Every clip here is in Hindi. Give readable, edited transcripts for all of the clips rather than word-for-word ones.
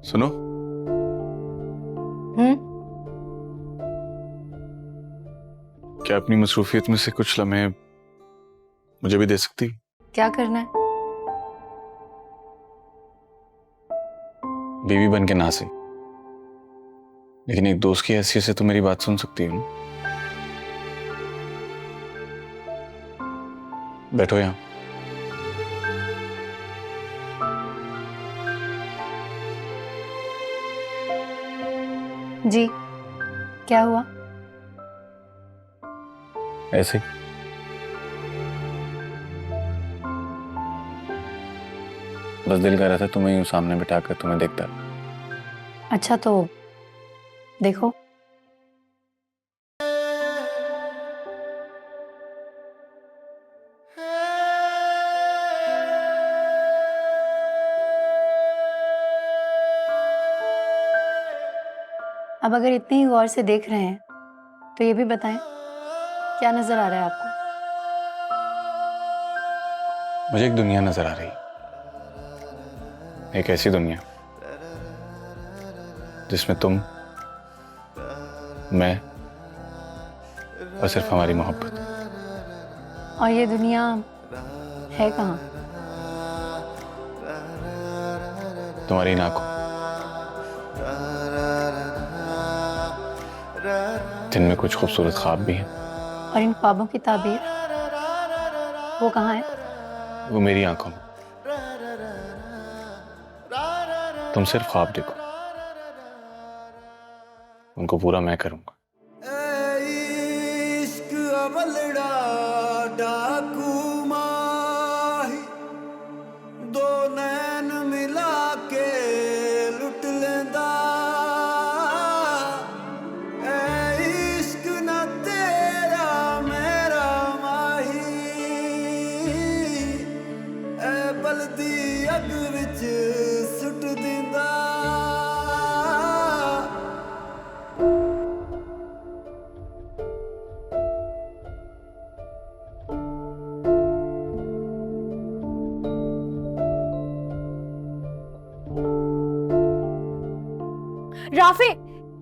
सुनो, क्या अपनी मसरूफियत में से कुछ लम्हे मुझे भी दे सकती? क्या करना है? बीवी बन के ना सही, लेकिन एक दोस्त की हैसियत से तो मेरी बात सुन सकती हूँ। बैठो यहाँ। जी, क्या हुआ? ऐसे ही। बस दिल कर रहा था तुम्हें यूं सामने बिठाकर तुम्हें देखता। अच्छा तो देखो। अब अगर इतनी ही गौर से देख रहे हैं तो ये भी बताएं, क्या नजर आ रहा है आपको? मुझे एक दुनिया नजर आ रही, एक ऐसी दुनिया जिसमें तुम, मैं और सिर्फ हमारी मोहब्बत। और ये दुनिया है कहाँ? तुम्हारी इन आंखों, जिनमें कुछ खूबसूरत ख्वाब भी हैं। और इन ख्वाबों की ताबीर वो कहाँ है? वो मेरी आंखों में। तुम सिर्फ ख्वाब देखो, उनको पूरा मैं करूंगा। इश्क अवलड़ा डाकू माही, दो नैन मिला के लुट लेंदा। इश्क ना तेरा मेरा माही, बलदी अग विच सुट दिंदा। राफे,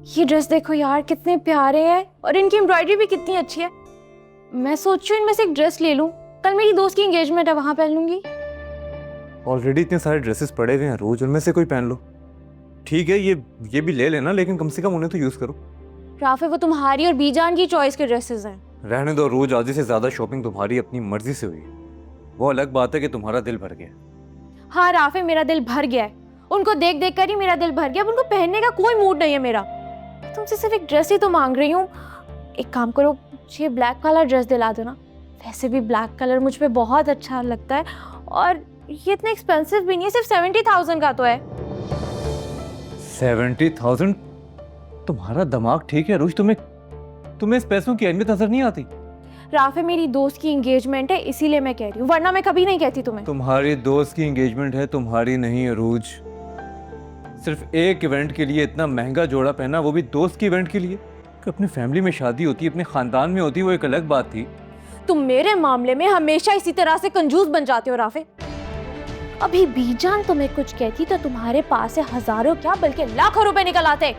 ये ड्रेस देखो यार, कितने प्यारे हैं और इनकी एम्ब्रॉयडरी भी कितनी अच्छी है। मैं सोच रही हूँ इनमें से एक ड्रेस ले लूँ, कल मेरी दोस्त की एंगेजमेंट है, वहां पहन लूंगी। ऑलरेडी इतने सारे ड्रेसेस पड़े हुए हैं रोज, उनमें से कोई पहन लो। ठीक है, ये भी ले लेना, लेकिन कम से कम उन्हें तो यूज करो। राफे, वो तुम्हारी और बीजान की चॉइस के ड्रेसेस हैं। रहने दो, रोज आधे से ज्यादा शॉपिंग तुम्हारी अपनी मर्जी से हुई है। वो अलग बात है कि तुम्हारा दिल भर गया। हाँ राफे, मेरा दिल भर गया है, उनको देख देख कर ही मेरा दिल भर गया। अब उनको पहनने का कोई मूड नहीं है मेरा। तुमसे सिर्फ एक ड्रेस ही तो मांग रही हूँ। एक काम करो, मुझे ये ब्लैक वाला ड्रेस दिला दो ना। वैसे भी ब्लैक कलर मुझ पे बहुत अच्छा लगता है और ये इतना एक्सपेंसिव भी नहीं है, सिर्फ 70,000 का तो है। 70,000? तुम्हारा दिमाग ठीक है रोज? तुम्हें इस पैसों की अहमियत नजर नहीं आती? राफे, मेरी दोस्त की एंगेजमेंट है इसीलिए मैं कह रही हूँ, वरना मैं कभी नहीं कहती तुम्हें। तुम्हारी दोस्त की एंगेजमेंट है, तुम्हारी नहीं अरूज। सिर्फ एक इवेंट के लिए इतना महंगा जोड़ा पहना, वो भी दोस्त की इवेंट के लिए। कि अपनी फैमिली में शादी होती, अपने खानदान में होती, वो एक अलग बात थी। तुम मेरे मामले में हमेशा इसी तरह से कंजूस बन जाते हो राफे। अभी बीजान तुम्हें कुछ कहती तो तुम्हारे पास से हजारों क्या बल्कि लाखों रुपए निकल आते।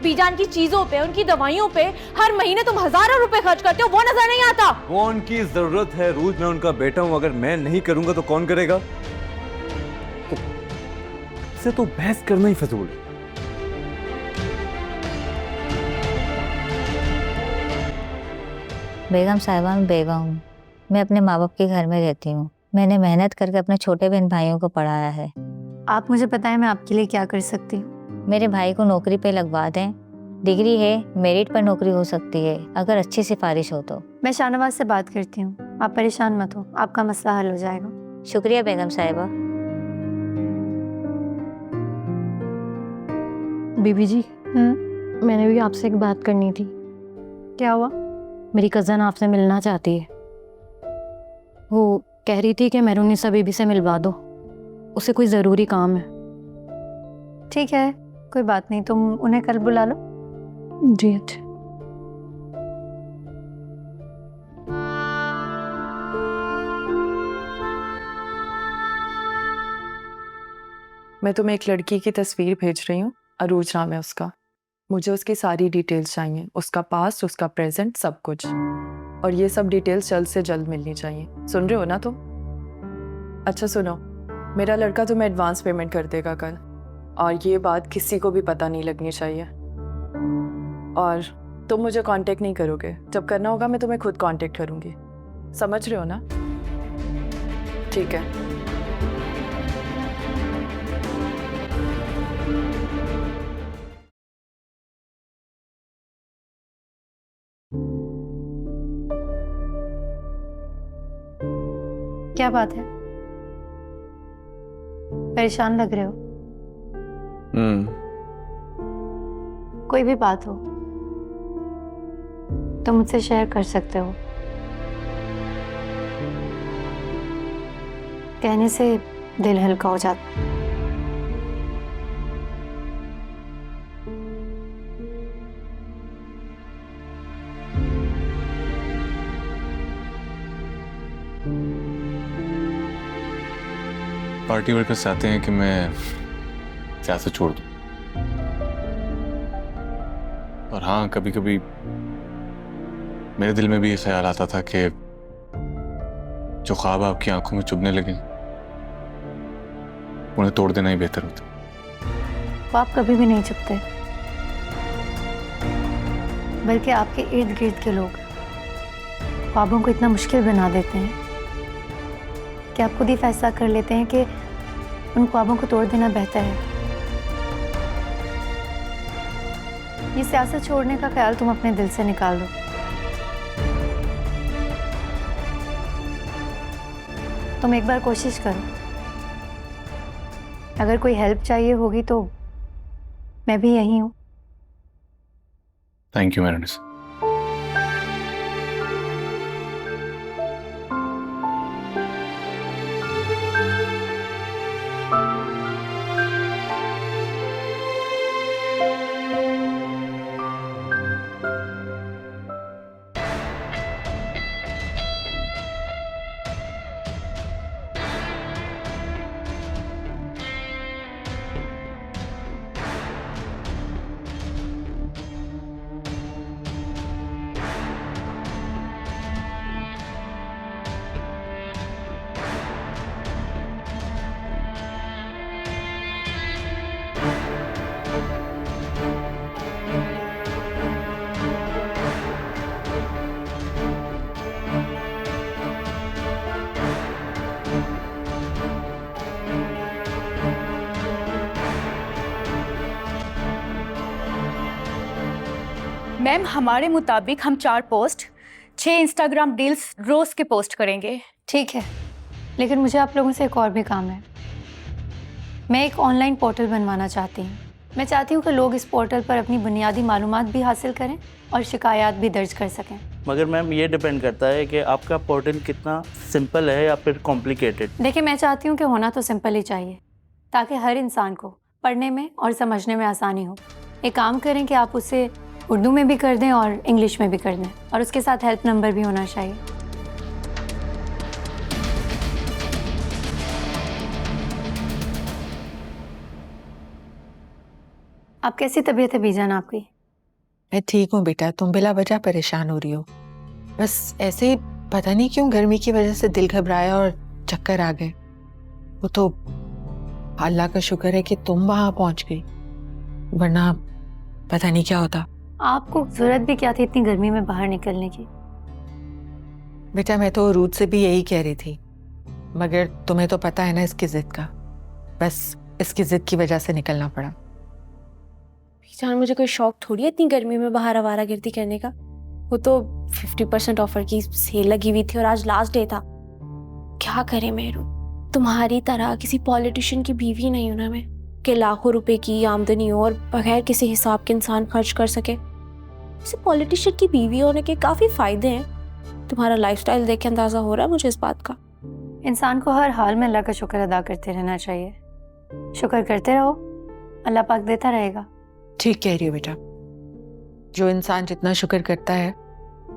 बीजान की चीजों पे, उनकी दवाइयों पे हर महीने तुम हजारों रुपए खर्च करते हो, वो नजर नहीं आता। वो उनकी जरूरत है रूज, मैं उनका बेटा हूं। अगर मैं नहीं करूंगा तो कौन करेगा? से तो बहस करना ही फजूल है। बेगम साहिबा, मैं बेवा हूँ। मैं अपने माँ बाप के घर में रहती हूँ। मैंने मेहनत करके अपने छोटे बहन भाइयों को पढ़ाया है। आप मुझे बताएं मैं आपके लिए क्या कर सकती हूँ? मेरे भाई को नौकरी पे लगवा दें। डिग्री है, मेरिट पर नौकरी हो सकती है अगर अच्छी सिफारिश हो तो। मैं शाहनवाज से बात करती हूँ, आप परेशान मत हो, आपका मसला हल हो जाएगा। शुक्रिया बेगम साहिबा। बीबी जी, मैंने भी आपसे एक बात करनी थी। क्या हुआ? मेरी कज़न आपसे मिलना चाहती है। वो कह रही थी कि मेहरुन्निसा बीबी से मिलवा दो, उसे कोई ज़रूरी काम है। ठीक है, कोई बात नहीं, तुम उन्हें कल बुला लो। जी अच्छा। मैं तुम्हें एक लड़की की तस्वीर भेज रही हूँ, अरूज नाम है उसका। मुझे उसकी सारी डिटेल्स चाहिए, उसका पास्ट, उसका प्रेजेंट, सब कुछ। और ये सब डिटेल्स जल्द से जल्द मिलनी चाहिए। सुन रहे हो ना तुम? अच्छा सुनो, मेरा लड़का तुम्हें एडवांस पेमेंट कर देगा कल, और ये बात किसी को भी पता नहीं लगनी चाहिए। और तुम मुझे कांटेक्ट नहीं करोगे, जब करना होगा मैं तुम्हें खुद कांटेक्ट करूँगी। समझ रहे हो ना? ठीक है। क्या बात है, परेशान लग रहे हो? कोई भी बात हो तो मुझसे शेयर कर सकते हो। कहने से दिल हल्का हो जाता। पार्टी वर्कर्स चाहते हैं कि मैं सियासत छोड़ दूं। और हाँ, कभी कभी मेरे दिल में भी ये ख्याल आता था कि जो ख्वाब आपकी आंखों में चुभने लगे उन्हें तोड़ देना ही बेहतर होता। ख्वाब कभी भी नहीं चुपते, बल्कि आपके इर्द गिर्द के लोग ख्वाबों को इतना मुश्किल बना देते हैं कि आप खुद ही फैसला कर लेते हैं कि उन ख्वाबों को तोड़ देना बेहतर है। ये सियासत छोड़ने का ख्याल तुम अपने दिल से निकाल दो। तुम एक बार कोशिश करो, अगर कोई हेल्प चाहिए होगी तो मैं भी यहीं हूँ। Thank you मैरनिस। मैम, हमारे मुताबिक हम 4 पोस्ट 6 इंस्टाग्राम डील्स रोज के पोस्ट करेंगे। ठीक है, लेकिन मुझे आप लोगों से एक और भी काम है। मैं एक ऑनलाइन पोर्टल बनवाना चाहती हूँ। मैं चाहती हूँ कि लोग इस पोर्टल पर अपनी बुनियादी मालूमात भी हासिल करें और शिकायत भी दर्ज कर सकें। मगर मैम ये डिपेंड करता है कि आपका पोर्टल कितना सिंपल है या फिर कॉम्प्लिकेटेड। देखिए, मैं चाहती हूँ कि होना तो सिंपल ही चाहिए, ताकि हर इंसान को पढ़ने में और समझने में आसानी हो। एक काम करें कि आप उसे उर्दू में भी कर दें और इंग्लिश में भी कर दें, और उसके साथ हेल्प नंबर भी होना चाहिए। आप कैसी तबीयत है बीजान आपकी? मैं ठीक हूँ बेटा, तुम बिला वजह परेशान हो रही हो। बस ऐसे ही पता नहीं क्यों गर्मी की वजह से दिल घबराया और चक्कर आ गए। वो तो अल्लाह का शुक्र है कि तुम वहां पहुंच गई, वरना पता नहीं क्या होता। आपको जरूरत भी क्या थी इतनी गर्मी में बाहर निकलने की? बेटा मैं तो रूद से भी यही कह रही थी, मगर तुम्हें तो पता है ना इसकी जिद का। बस इसकी जिद की वजह से निकलना पड़ा। जान, मुझे कोई शौक थोड़ी है इतनी गर्मी में बाहर आवारागर्दी करने का। वो तो 50% ऑफर की सेल लगी हुई थी और आज लास्ट डे था। क्या करे मेरू, तुम्हारी तरह किसी पॉलिटिशियन की बीवी नहीं हूं ना मैं, कि लाखों रुपए की आमदनी हो और बगैर किसी हिसाब के इंसान खर्च कर सके। किसी पॉलिटिशियन की बीवी होने के काफी फायदे हैं। तुम्हारा लाइफस्टाइल देख के अंदाजा हो रहा है मुझे इस बात का। इंसान को हर हाल में अल्लाह का शुक्र अदा करते रहना चाहिए। शुक्र करते रहो, अल्लाह पाक देता रहेगा। ठीक कह रही हो बेटा, जो इंसान जितना शुक्र करता है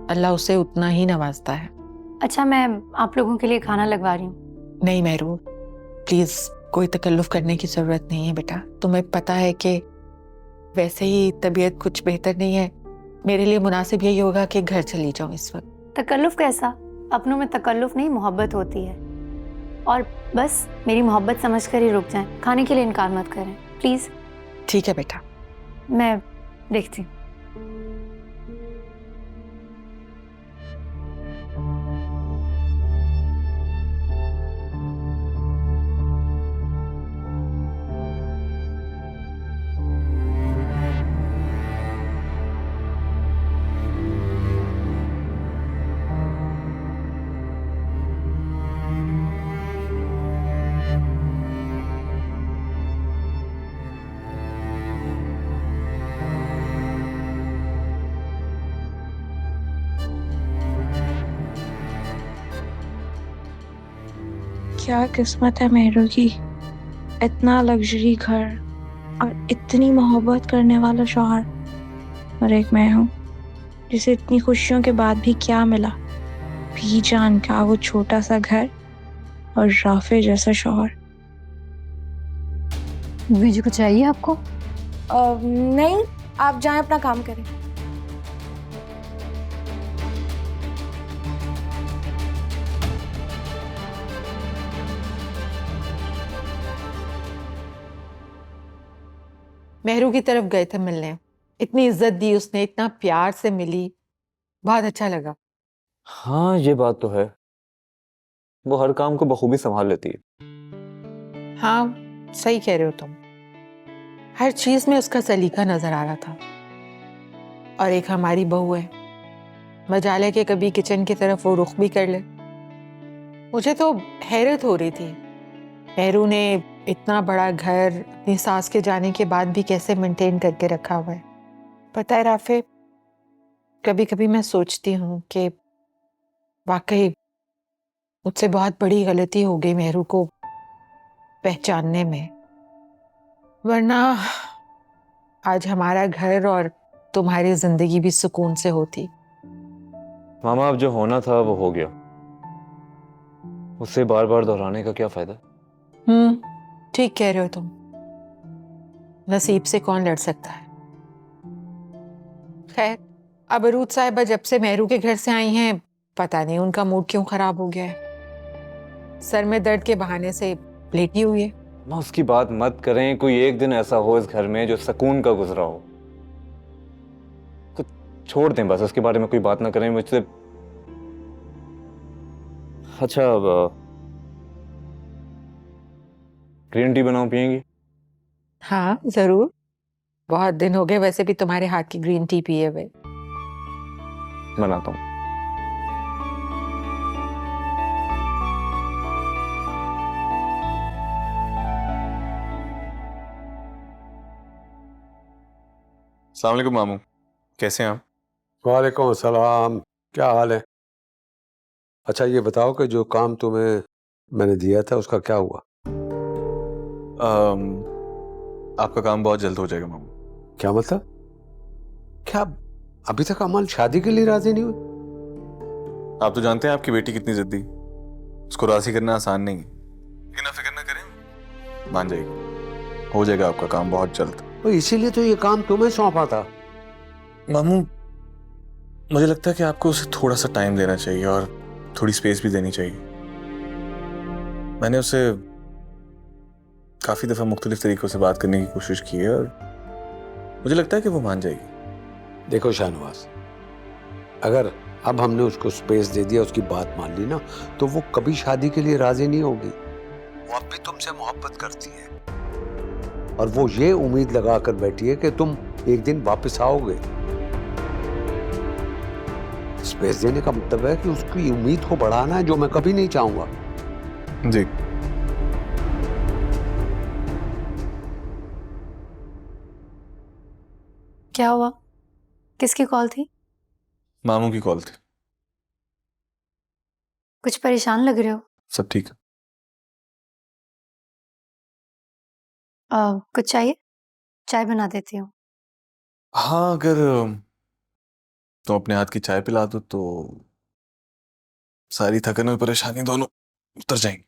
अल्लाह उसे उतना ही नवाजता है। अच्छा, मैं आप लोगों के लिए खाना लगवा रही हूँ। नहीं महरू, प्लीज कोई तकल्लुफ करने की ज़रूरत नहीं है बेटा। तुम्हें पता है कि वैसे ही तबीयत कुछ बेहतर नहीं है, मेरे लिए मुनासिब यही होगा कि घर चली जाऊँ इस वक्त। तकल्लुफ कैसा? अपनों में तकल्लुफ नहीं, मोहब्बत होती है। और बस मेरी मोहब्बत समझकर ही रुक जाएं, खाने के लिए इनकार मत करें प्लीज़। ठीक है बेटा। मैं देखती हूँ। क्या किस्मत है मेहरू की, इतना लग्जरी घर और इतनी मोहब्बत करने वाला शौहर। और एक मैं हूँ जिसे इतनी खुशियों के बाद भी क्या मिला, बीजान का वो छोटा सा घर और राफे जैसा शौहर। बीजू को चाहिए आपको? नहीं, आप जाएं अपना काम करें। मेहरू की तरफ गए थे मिलने, इतनी इज्जत दी उसने, इतना प्यार से मिली, बहुत अच्छा लगा। हाँ ये बात तो है, वो हर काम को बखूबी संभाल लेती है। हाँ सही कह रहे हो तुम, हर चीज में उसका सलीका नजर आ रहा था। और एक हमारी बहू है, मजाल है कि कभी किचन की तरफ वो रुख भी कर ले। मुझे तो हैरत हो रही थी, मेहरू ने इतना बड़ा घर अपनी सास के जाने के बाद भी कैसे मेंटेन करके रखा हुआ है। पता है राफे, कभी कभी मैं सोचती हूँ कि वाकई मुझसे बहुत बड़ी गलती हो गई मेहरू को पहचानने में, वरना आज हमारा घर और तुम्हारी जिंदगी भी सुकून से होती। मामा अब जो होना था वो हो गया, उससे बार बार दोहराने का क्या फायदा। ठीक कह रहे हो तुम, नसीब से कौन लड़ सकता है। खैर, अब अरूज साहिबा जब से मेहरू के घर से आई हैं, पता नहीं उनका मूड क्यों खराब हो गया है। सर में दर्द के बहाने से लेटी हुई है। माँ उसकी बात मत करें, कोई एक दिन ऐसा हो इस घर में जो सुकून का गुजरा हो, तो छोड़ दें बस, उसके बारे में कोई बात ना करें मुझसे। अच्छा अब ग्रीन टी बनाओ, पियेंगी? हाँ जरूर, बहुत दिन हो गए वैसे भी तुम्हारे हाथ की ग्रीन टी पिए हुए। बनाता हूँ। अस्सलाम वालेकुम मामू, कैसे हैं आप? वालेकुम सलाम, क्या हाल है? अच्छा ये बताओ कि जो काम तुम्हें मैंने दिया था उसका क्या हुआ? आपका काम बहुत जल्द हो जाएगा मामू। क्या मतलब? क्या अभी तक अमल शादी के लिए राजी नहीं हुई? आप तो जानते हैं आपकी बेटी कितनी जिद्दी, उसको राजी करना आसान नहीं है, लेकिन आप फिक्र ना करें, मान जाएगी, हो जाएगा आपका काम बहुत जल्द। तो इसीलिए तो ये काम तुम्हें सौंपा था। मामू मुझे लगता है कि आपको उसे थोड़ा सा टाइम देना चाहिए और थोड़ी स्पेस भी देनी चाहिए। मैंने उसे काफी दफा मुख्तलिफ तरीकों से बात करने की कोशिश की है और मुझे लगता है कि वो मान जाएगी। देखो शाहनवाज, अगर अब हमने उसको स्पेस दे दिया, उसकी बात मान ली ना, तो वो कभी शादी के लिए राजी नहीं होगी। वो अब भी तुमसे मोहब्बत करती है और वो ये उम्मीद लगा कर बैठी है कि तुम एक दिन वापस आओगे। स्पेस देने का मतलब है कि उसकी उम्मीद को बढ़ाना है, जो मैं कभी नहीं चाहूंगा। जी क्या हुआ? किसकी कॉल थी? मामू की कॉल थी। कुछ परेशान लग रहे हो? सब ठीक है। कुछ चाहिए? चाय बना देती हूँ। हाँ अगर तुम अपने हाथ की चाय पिला दो तो सारी थकन और परेशानी दोनों उतर जाएंगी।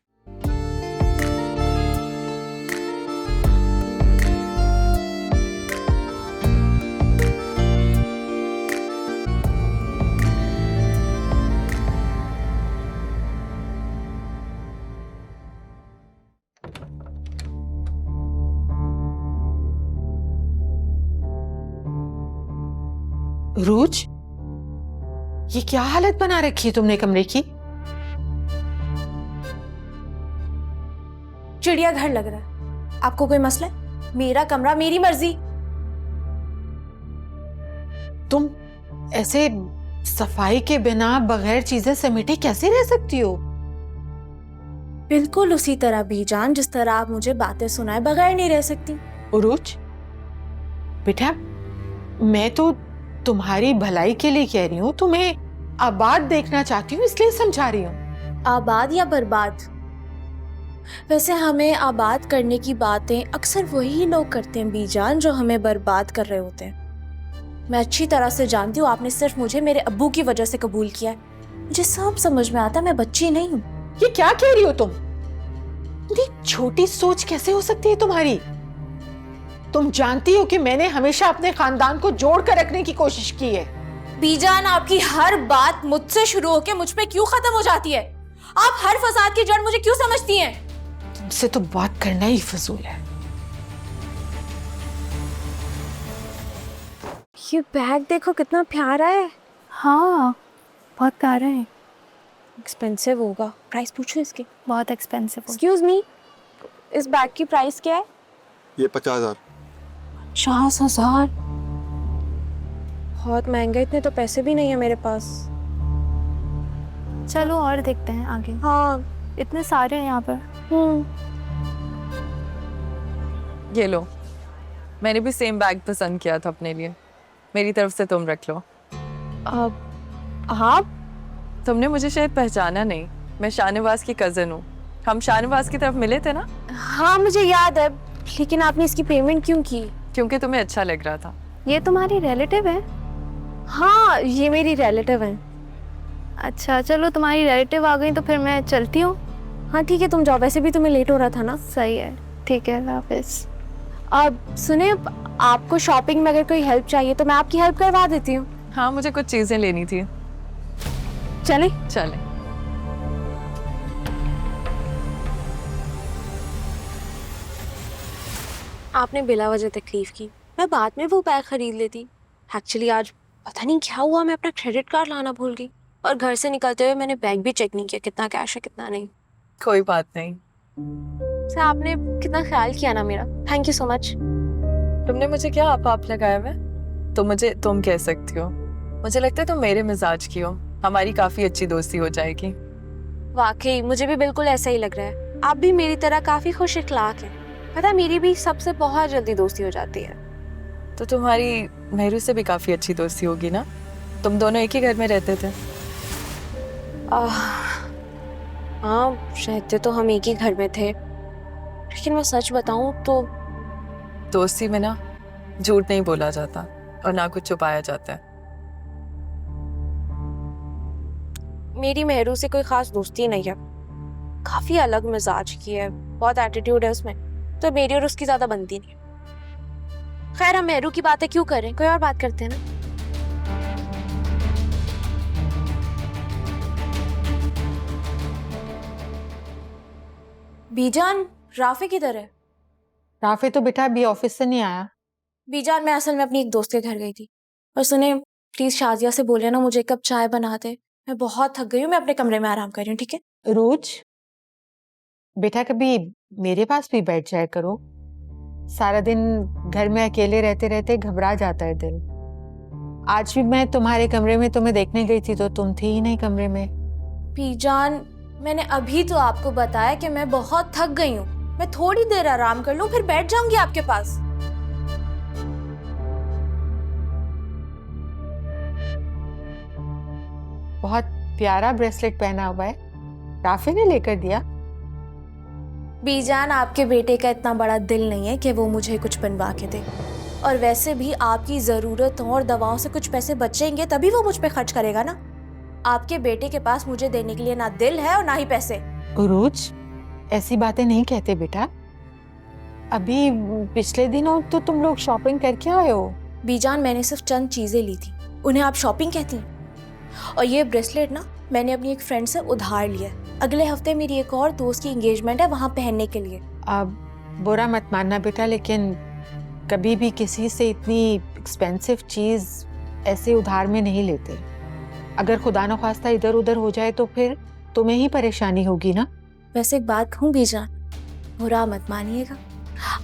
रूज, ये क्या हालत बना रखी है तुमने कमरे की? चिड़ियाघर लग रहा है। आपको कोई मसला है? मेरा कमरा, मेरी मर्जी। तुम ऐसे सफाई के बिना बगैर चीजें समेटे कैसे रह सकती हो? बिल्कुल उसी तरह बीजान, जिस तरह आप मुझे बातें सुनाए बगैर नहीं रह सकती। उरूज बेटा, मैं तो तुम्हारी भलाई के लिए कह रही हूँ, तुम्हें आबाद देखना चाहती हूँ, इसलिए समझा रही हूँ। आबाद या बर्बाद? वैसे हमें आबाद करने की बातें अक्सर वही लोग करते हैं बीजान जो हमें बर्बाद कर रहे होते हैं। मैं अच्छी तरह से जानती हूँ आपने सिर्फ मुझे मेरे अब्बू की वजह से कबूल किया है। मुझे सब समझ में आता, मैं बच्ची नहीं हूँ। ये क्या कह रही हो तुम? इतनी छोटी सोच कैसे हो सकती है तुम्हारी? तुम जानती हो कि मैंने हमेशा अपने खानदान को जोड़ कर रखने की कोशिश की है। बीजान, आपकी हर बात मुझसे शुरू होकर मुझ पे क्यों खत्म हो जाती है? आप हर फसाद की जड़ मुझे क्यों समझती हैं? तुमसे तो बात करना ही फजूल है। ये बैग देखो कितना प्यारा है। हाँ, बहुत प्यारा है। एक्सपेंसिव होगा, प्राइस पूछो इसकी। बहुत एक्सपेंसिव होगा। एक्सक्यूज मी, इस बैग की प्राइस क्या है? ये 50,000। 50,000? बहुत महंगा, इतने तो पैसे भी नहीं है मेरे पास। चलो और देखते हैं आगे। हाँ, इतने सारे हैं यहाँ पर। ये लो, मैंने भी सेम बैग पसंद किया था अपने लिए, मेरी तरफ से तुम रख लो। हाँ, तुमने मुझे शायद पहचाना नहीं, मैं शाहनवाज की कज़न हूँ। हम शाहनवाज की तरफ मिले थे ना? हाँ मुझे याद है, लेकिन आपने इसकी पेमेंट क्यों की? क्योंकि तुम्हें अच्छा लग रहा था। ये तुम्हारी रिलेटिव है? हाँ, ये मेरी रिलेटिव है। अच्छा, चलो तुम्हारी रिलेटिव आ गई तो फिर मैं चलती हूँ। हाँ ठीक है, तुम जाओ, वैसे भी तुम्हें लेट हो रहा था ना। सही है, ठीक है, हाफिज। अब सुने, आपको शॉपिंग में अगर कोई हेल्प चाहिए तो मैं आपकी हेल्प करवा देती हूँ। हाँ, मुझे कुछ चीजें लेनी थी। चले? चले। आपने बिला वजह तकलीफ की, मैं बाद में वो बैग खरीद लेती। एक्चुअली आज पता नहीं क्या हुआ, मैं अपना क्रेडिट कार्ड लाना भूल गई और घर से निकलते हुए मैंने बैग भी चेक नहीं किया कितना कैश है कितना नहीं। कोई बात नहीं। सर आपने कितना ख्याल किया ना मेरा, थैंक यू सो मच। तुमने मुझे क्या आप लगाया हुआ है? तो मुझे तुम कह सकती हो। मुझे लगता है तुम मेरे मिजाज की हो, हमारी काफी अच्छी दोस्ती हो जाएगी। वाकई मुझे भी बिल्कुल ऐसा ही लग रहा है। आप भी मेरी तरह काफी खुश इखलाक हैं। पता है मेरी भी सबसे बहुत जल्दी दोस्ती हो जाती है। तो तुम्हारी मेहरू से भी काफी अच्छी दोस्ती होगी ना? तुम दोनों एक ही घर में रहते थे? हाँ, रहते तो हम एक ही घर में थे, लेकिन मैं सच बताऊं तो दोस्ती में ना झूठ नहीं बोला जाता और ना कुछ छुपाया जाता है। मेरी मेहरू से कोई खास दोस्ती नहीं है, काफी अलग मिजाज की है, बहुत एटीट्यूड है उसमें, तो मेरी और उसकी ज्यादा बनती नहीं। खैर हम मेहरू की बातें क्यों करें, कोई और बात करते हैं ना। बीजान, राफे किधर है? राफे तो बेटा अभी ऑफिस से नहीं आया। बीजान, मैं असल में अपनी एक दोस्त के घर गई थी और सुने, प्लीज शाजिया से बोले ना मुझे एक कप चाय बना दे, मैं बहुत थक गई हूँ, मैं अपने कमरे में आराम कर रही हूँ। ठीक है? रोज बेटा कभी मेरे पास भी बैठ जाया करो, सारा दिन घर में अकेले रहते रहते घबरा जाता है दिल। आज भी मैं तुम्हारे कमरे में तुम्हें देखने गई थी तो तुम थी ही नहीं कमरे में। बीजान, मैंने अभी तो आपको बताया कि मैं बहुत थक गई हूँ, मैं थोड़ी देर आराम कर लूँ फिर बैठ जाऊंगी आपके पास। बहुत प्यारा ब्रेसलेट पहना हुआ है, राफे ने लेकर दिया। बीजान, आपके बेटे का इतना बड़ा दिल नहीं है कि वो मुझे कुछ बनवा के दे, और वैसे भी आपकी ज़रूरतों और दवाओं से कुछ पैसे बचेंगे तभी वो मुझ पे खर्च करेगा ना। आपके बेटे के पास मुझे देने के लिए ना दिल है और ना ही पैसे। उरूज, ऐसी बातें नहीं कहते बेटा, अभी पिछले दिनों तो तुम लोग शॉपिंग करके आए हो। बीजान, मैंने सिर्फ चंद चीज़ें ली थी, उन्हें आप शॉपिंग कहती हैं? और ये ब्रेसलेट ना मैंने अपनी एक फ्रेंड से उधार लिया, अगले हफ्ते मेरी एक और दोस्त की एंगेजमेंट है, वहाँ पहनने के लिए। अब बुरा मत मानना बेटा, लेकिन कभी भी किसी से इतनी एक्सपेंसिव चीज़ ऐसे उधार में नहीं लेते। अगर खुदा न खास्ता इधर उधर हो जाए तो फिर तुम्हें ही परेशानी होगी ना। वैसे एक बात कहूँ बीजान, बुरा मत मानिएगा,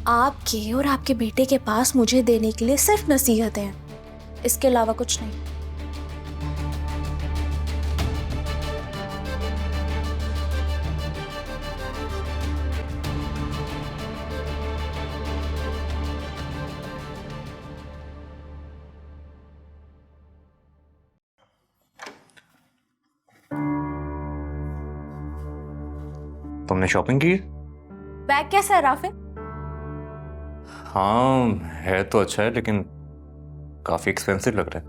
आपके और आपके बेटे के पास मुझे देने के लिए सिर्फ नसीहतें हैं, इसके अलावा कुछ नहीं। तुमने शॉपिंग की? बैग कैसा है राफे? हाँ है तो अच्छा है, लेकिन काफी एक्सपेंसिव लग रहा है।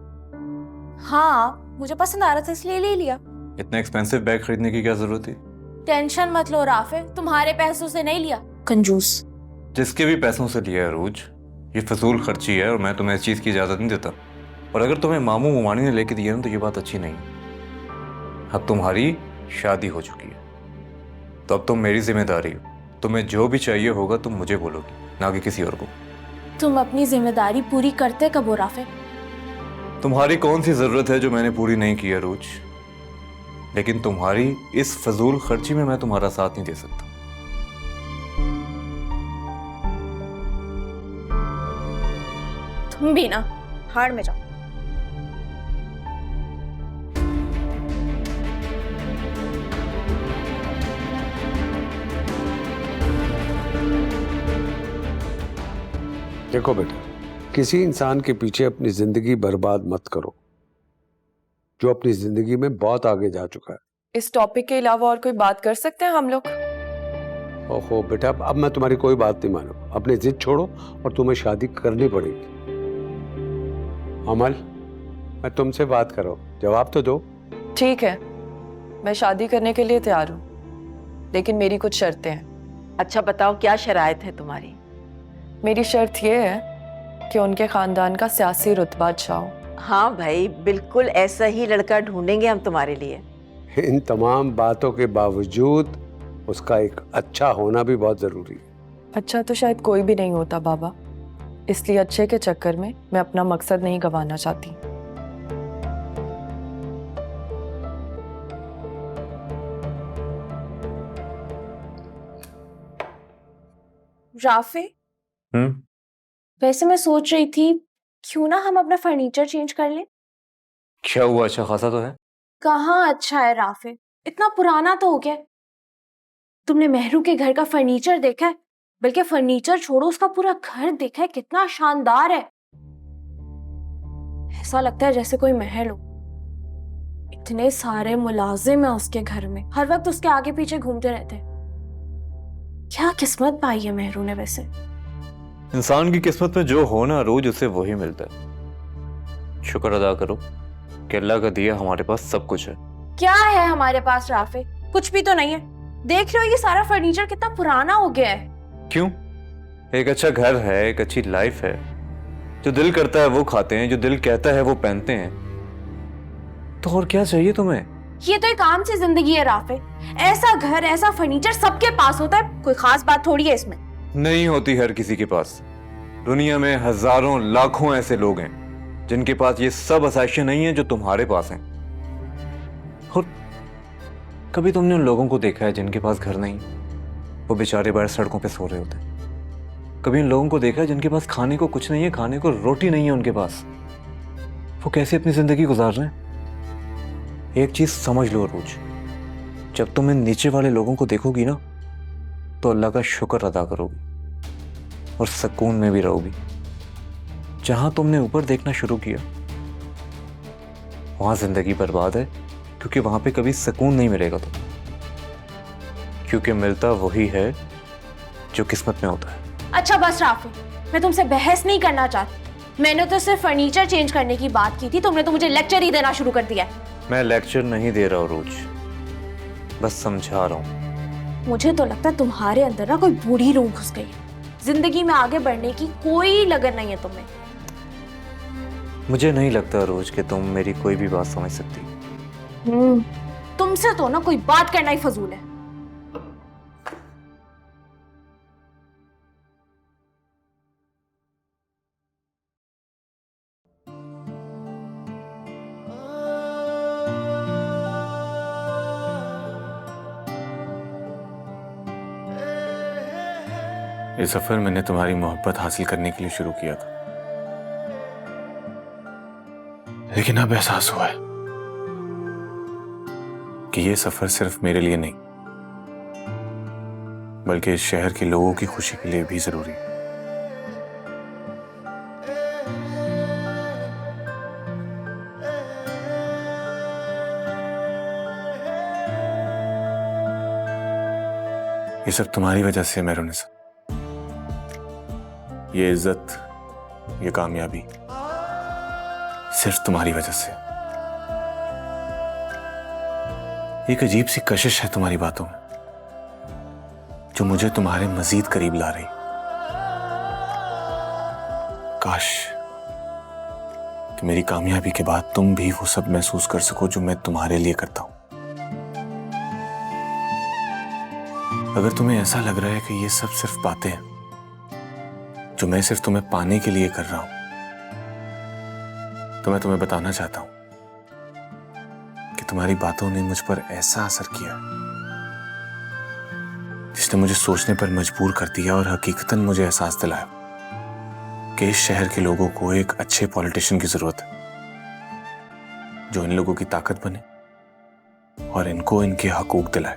हाँ मुझे पसंद आ रहा था इसलिए ले लिया। इतना एक्सपेंसिव बैग खरीदने की क्या जरूरत थी? टेंशन मत लो राफे, तुम्हारे पैसों से नहीं लिया, कंजूस। जिसके भी पैसों से लिया है अरूज, ये फजूल खर्ची है और मैं तुम्हें इस चीज की इजाजत नहीं देता। और अगर तुम्हें मामू मुमानी ने लेके दिया ना तो ये बात अच्छी नहीं है। अब तुम्हारी शादी हो चुकी है तो अब तुम मेरी जिम्मेदारी हो। तुम्हें जो भी चाहिए होगा तुम मुझे बोलोगी, ना कि किसी और को। तुम अपनी जिम्मेदारी पूरी करते कब हो राफे? तुम्हारी कौन सी जरूरत है जो मैंने पूरी नहीं की अरूज, लेकिन तुम्हारी इस फजूल खर्ची में मैं तुम्हारा साथ नहीं दे सकता। तुम भी ना हार में जाओ। देखो बेटा, किसी इंसान के पीछे अपनी जिंदगी बर्बाद मत करो जो अपनी जिंदगी में बहुत आगे जा चुका है। इस टॉपिक के अलावा और कोई बात कर सकते हैं हम लोग? ओहो बेटा, अब मैं तुम्हारी कोई बात नहीं मानू। अपनी जिद छोड़ो और तुम्हें शादी करनी पड़ेगी। अमल, मैं तुमसे बात कर रहा हूं, जवाब तो दो। ठीक है, मैं शादी करने के लिए तैयार हूँ, लेकिन मेरी कुछ शर्तें हैं। अच्छा बताओ, क्या शराइत है तुम्हारी? मेरी शर्त यह है कि उनके खानदान का सियासी रुतबा अच्छा हो। हाँ भाई, बिल्कुल ऐसा ही लड़का ढूंढेंगे हम तुम्हारे लिए। इन तमाम बातों के बावजूद उसका एक अच्छा होना भी बहुत जरूरी है। अच्छा तो शायद कोई भी नहीं होता बाबा, इसलिए अच्छे के चक्कर में मैं अपना मकसद नहीं गंवाना चाहती। राफे, वैसे मैं सोच रही थी क्यों ना हम अपना फर्नीचर चेंज कर लें। क्या हुआ, अच्छा खासा तो है। कहाँ अच्छा है राफे, इतना पुराना तो हो गया। तुमने मेहरू के घर का फर्नीचर देखा है? बल्कि फर्नीचर छोड़ो, उसका पूरा घर देखा है, कितना शानदार है। ऐसा लगता है जैसे कोई महल हो। इतने सारे मुलाजिम है उसके घर में, हर वक्त उसके आगे पीछे घूमते रहते हैं। क्या किस्मत पाई है मेहरू ने। वैसे इंसान की किस्मत में जो हो ना रोज उसे वही मिलता है। शुक्र अदा करो कि अल्लाह का दिया हमारे पास सब कुछ है। क्या है हमारे पास राफे? कुछ भी तो नहीं है। देख रहे हो ये सारा फर्नीचर कितना पुराना हो गया है। क्यों? एक अच्छा घर है, एक अच्छी लाइफ है। जो दिल करता है वो खाते हैं, जो दिल कहता है वो पहनते हैं। तो और क्या चाहिए तुम्हें? ये तो एक आम सी जिंदगी है राफे। ऐसा घर, ऐसा फर्नीचर सबके पास होता है, कोई खास बात थोड़ी है इसमें। नहीं होती हर किसी के पास। दुनिया में हजारों लाखों ऐसे लोग हैं जिनके पास ये सब आसाइशें नहीं है जो तुम्हारे पास हैं। और कभी तुमने उन लोगों को देखा है जिनके पास घर नहीं, वो बेचारे बाहर सड़कों पे सो रहे होते हैं? कभी उन लोगों को देखा है जिनके पास खाने को कुछ नहीं है, खाने को रोटी नहीं है उनके पास? वो कैसे अपनी जिंदगी गुजार रहे हैं? एक चीज समझ लो रोज, जब तुम इन नीचे वाले लोगों को देखोगी ना तो अल्लाह का शुक्र अदा करोगी और सुकून में भी रहोगी। जहां तुमने ऊपर देखना शुरू किया वहां जिंदगी बर्बाद है, क्योंकि वहां पे कभी सुकून नहीं मिलेगा तुम्हें। क्योंकि मिलता वही है जो किस्मत में होता है। अच्छा बस राफे, मैं तुमसे बहस नहीं करना चाहती। मैंने तो सिर्फ फर्नीचर चेंज करने की बात की थी, तुमने तो मुझे लेक्चर ही देना शुरू कर दिया है। मैं लेक्चर नहीं दे रहा हूं रोज, बस समझा रहा हूं। मुझे तो लगता है तुम्हारे अंदर ना कोई बूढ़ी रूह घुस गई है। जिंदगी में आगे बढ़ने की कोई लगन नहीं है तुम्हें। मुझे नहीं लगता रोज कि तुम मेरी कोई भी बात समझ सकती। तुमसे तो ना कोई बात करना ही फजूल है। ये सफर मैंने तुम्हारी मोहब्बत हासिल करने के लिए शुरू किया था, लेकिन अब एहसास हुआ है कि ये सफर सिर्फ मेरे लिए नहीं बल्कि इस शहर के लोगों की खुशी के लिए भी जरूरी है। ये सब तुम्हारी वजह से मेहरुनिसा, ये इज्जत, ये कामयाबी सिर्फ तुम्हारी वजह से। एक अजीब सी कशिश है तुम्हारी बातों में जो मुझे तुम्हारे मजीद करीब ला रही। काश कि मेरी कामयाबी के बाद तुम भी वो सब महसूस कर सको जो मैं तुम्हारे लिए करता हूं। अगर तुम्हें ऐसा लग रहा है कि ये सब सिर्फ बातें हैं जो मैं सिर्फ तुम्हें पाने के लिए कर रहा हूं, तो मैं तुम्हें बताना चाहता हूं कि तुम्हारी बातों ने मुझ पर ऐसा असर किया जिसने मुझे सोचने पर मजबूर कर दिया और हकीकतन मुझे एहसास दिलाया कि इस शहर के लोगों को एक अच्छे पॉलिटिशियन की जरूरत है जो इन लोगों की ताकत बने और इनको इनके हकूक दिलाए।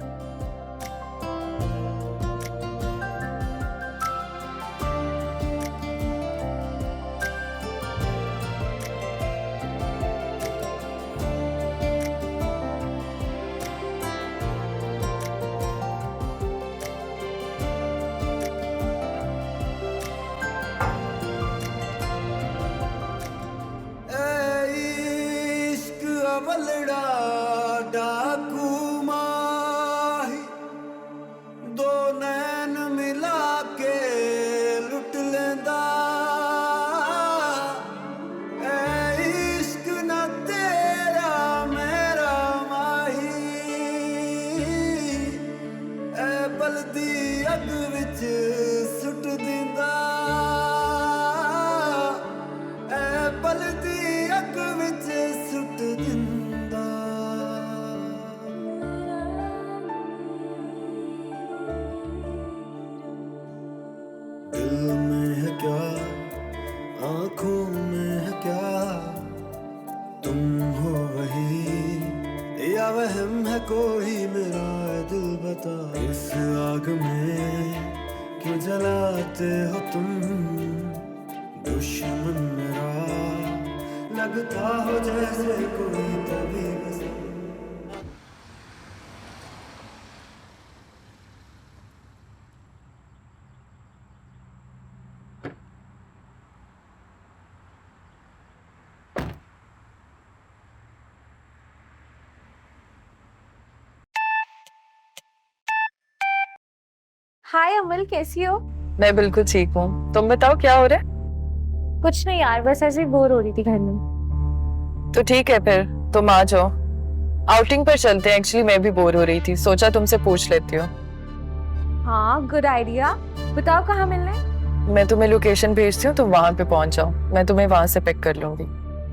वलड़ा डाकू माही, दो नैन मिला के लुट लेंदा। ए इश्क ना तेरा मेरा माही, ए बलदी अग विच सुट दिंदा। ए बलदी अग विच सुट दिंदा। दिल में है क्या, आंखों में है क्या, तुम हो वही या वहम है कोई मेरा दिल बता। इस आग में क्यों जलाते हो तुम, दुश्मन मेरा लगता हो जैसे कोई तभी बस। हाय अमल, कैसी हो? मैं बिल्कुल ठीक हूँ, तुम बताओ क्या हो रहा है? कुछ नहीं यार, बस ऐसे ही बोर हो रही थी घर में। तो ठीक है फिर तुम आ जाओ, आउटिंग पर चलते हैं। एक्चुअली मैं भी बोर हो रही थी, सोचा तुमसे पूछ लेती हूँ। हाँ, गुड आइडिया। बताओ कहाँ मिलना है? मैं तुम्हें लोकेशन भेजती हूँ, तुम वहां पे पहुंच जाओ, मैं तुम्हें वहां से पिक कर लूंगी।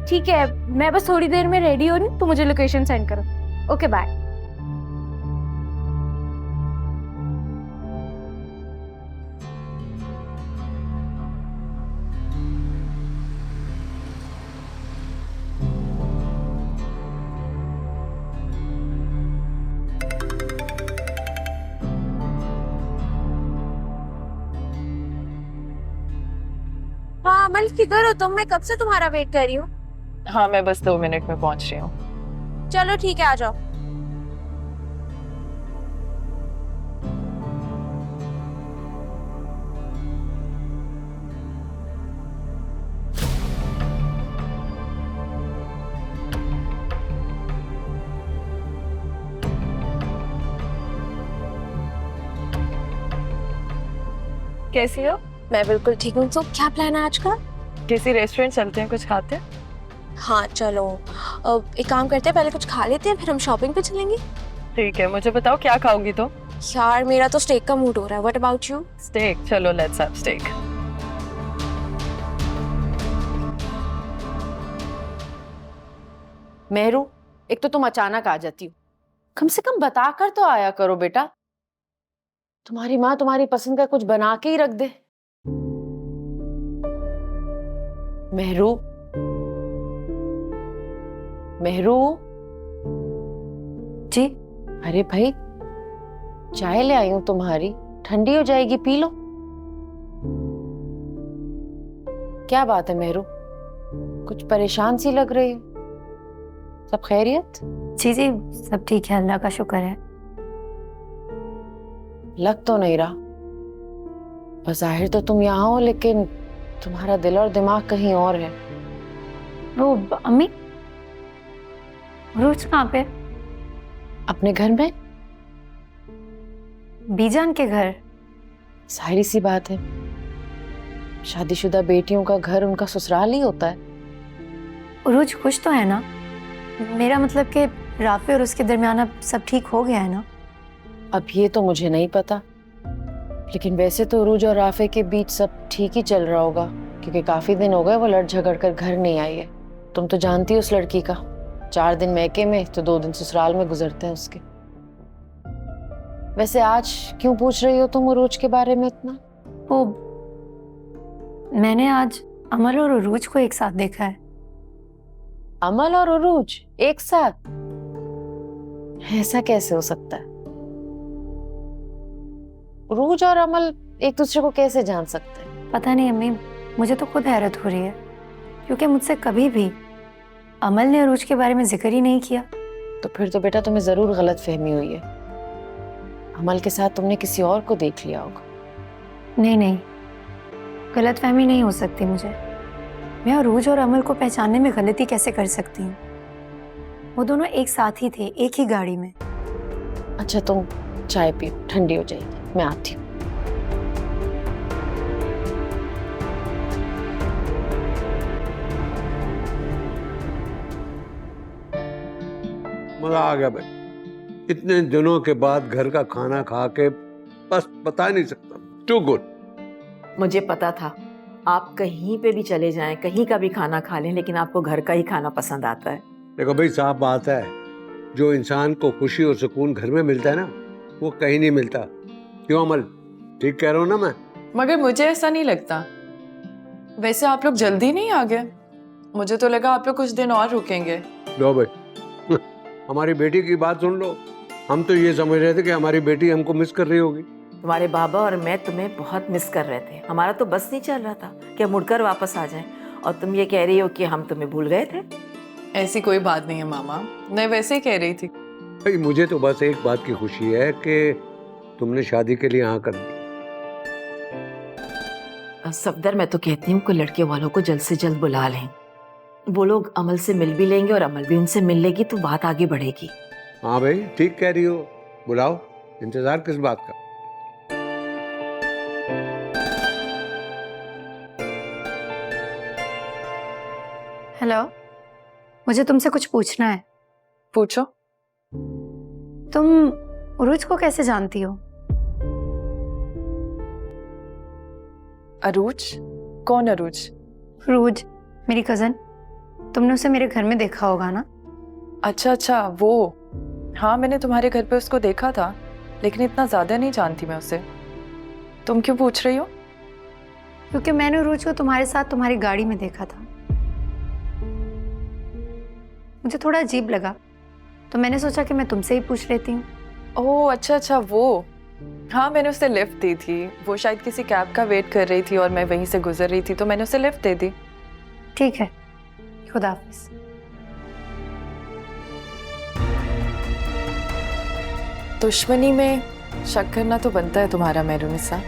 ठीक है, मैं बस थोड़ी देर में रेडी हो रही हूँ, तो मुझे लोकेशन सेंड करो। Okay bye. हाँ अमल, किधर हो तुम? मैं कब से तुम्हारा वेट कर रही हूँ। हाँ मैं बस 2 मिनट में पहुंच रही हूँ। चलो ठीक है, आ जाओ। कैसी हो? मैं बिल्कुल ठीक हूँ। तो क्या प्लान है आज का? किसी रेस्टोरेंट चलते हैं, कुछ खाते हैं? हाँ चलो, एक काम करते हैं, पहले कुछ खा लेते हैं, फिर हम शॉपिंग पे चलेंगे। ठीक है, मुझे बताओ क्या खाओगी तुम? यार मेरा तो स्टेक का मूड हो रहा है। What about you? स्टेक, चलो लेट्स हैव स्टेक। मेहरू, एक तो तुम अचानक आ जाती हो, कम से कम बता कर तो आया करो बेटा। तुम्हारी माँ तुम्हारी पसंद का कुछ बना के ही रख दे। मेहरू, मेहरू। जी। अरे भाई, चाय ले आई हूं तुम्हारी, ठंडी हो जाएगी, पी लो। क्या बात है मेहरू, कुछ परेशान सी लग रही हो? सब खैरियत? जी जी, सब ठीक है, अल्लाह का शुक्र है। लग तो नहीं रहा, बज़ाहिर तो तुम यहाँ हो लेकिन तुम्हारा दिल और दिमाग कहीं और है। वो अम्मी, रोज कहाँ पे? अपने घर में। बीजान के घर? जाहिर सी बात है, शादीशुदा बेटियों का घर उनका ससुराल ही होता है। रोज खुश तो है ना? मेरा मतलब कि राफे और उसके दरमियान अब सब ठीक हो गया है ना? अब ये तो मुझे नहीं पता, लेकिन वैसे तो उरूज और राफे के बीच सब ठीक ही चल रहा होगा, क्योंकि काफी दिन हो गए वो लड़ झगड़ कर घर नहीं आई है। तुम तो जानती हो उस लड़की का, 4 दिन मैके में तो 2 दिन ससुराल में गुजरते हैं उसके। वैसे आज क्यों पूछ रही हो तुम उरूज के बारे में इतना? वो मैंने आज अमल और उरूज को एक साथ देखा है। अमल और उरूज एक साथ? ऐसा कैसे हो सकता है? उरूज और अमल एक दूसरे को कैसे जान सकते हैं? पता नहीं अम्मी, मुझे तो खुद हैरत हो रही है, क्योंकि मुझसे कभी भी अमल ने उरूज के बारे में जिक्र ही नहीं किया। तो फिर तो बेटा तुम्हें जरूर गलत फहमी हुई है, अमल के साथ तुमने किसी और को देख लिया होगा। नहीं नहीं, गलत फहमी नहीं हो सकती मुझे। मैं उरूज और अमल को पहचानने में गलती कैसे कर सकती हूँ? वो दोनों एक साथ ही थे, एक ही गाड़ी में। अच्छा तुम चाय पियो, ठंडी हो जाएगी, मैं आती हूँ। मजा आ गया भाई, इतने दिनों के बाद घर का खाना खा के बस बता नहीं सकता, टू गुड। मुझे पता था आप कहीं पे भी चले जाएं, कहीं का भी खाना खा लें, लेकिन आपको घर का ही खाना पसंद आता है। देखो भाई, साफ बात है, जो इंसान को खुशी और सुकून घर में मिलता है ना, वो कहीं नहीं मिलता। क्यों अमल, ठीक कह रहा हूँ ना मैं? मगर मुझे ऐसा नहीं लगता। वैसे आप लोग जल्दी नहीं आ गए? मुझे तो लगा आप लोग कुछ दिन और रुकेंगे। लो भाई, हमारी बेटी की बात सुन लो। हम तो ये समझ रहे थे कि हमारी बेटी हमको मिस कर रही होगी। तुम्हारे बाबा और मैं तुम्हें बहुत मिस कर रहे थे। हमारा तो बस नहीं चल रहा था कि हम मुड़कर वापस आ जाएं, और तुम ये कह रही हो कि हम तुम्हें भूल गए थे। ऐसी कोई बात नहीं है मामा, मैं वैसे ही कह रही थी। भाई मुझे तो बस एक बात की खुशी है कि तुमने शादी के लिए हाँ कर दी। सफदर, मैं तो कहती हूँ कि लड़कियों वालों को जल्द से जल्द बुला लें। वो लोग अमल से मिल भी लेंगे और अमल भी उनसे मिल लेगी, तो बात आगे बढ़ेगी। हाँ भाई, ठीक कह रही हो, बुलाओ, इंतजार किस बात का। हेलो, मुझे तुमसे कुछ पूछना है। पूछो। तुम उरूज को कैसे जानती हो? अरूज? कौन अरूज? रूज, मेरी कजन। तुमने उसे मेरे घर में देखा होगा ना? अच्छा अच्छा, वो। हाँ, मैंने तुम्हारे घर पे उसको देखा था, लेकिन इतना ज्यादा नहीं जानती मैं उसे। तुम क्यों पूछ रही हो? क्योंकि मैंने उरूज को तुम्हारे साथ तुम्हारी गाड़ी में देखा था। मुझे थोड़ा अजीब लगा, तो मैंने सोचा कि मैं तुमसे ही पूछ लेती हूँ। ओह अच्छा अच्छा, वो। हाँ, मैंने उसे लिफ्ट दी थी। वो शायद किसी कैब का वेट कर रही थी और मैं वहीं से गुजर रही थी, तो मैंने उसे लिफ्ट दे दी। ठीक है, खुदा हाफिज। दुश्मनी में शक करना तो बनता है तुम्हारा मेहरुनिसा।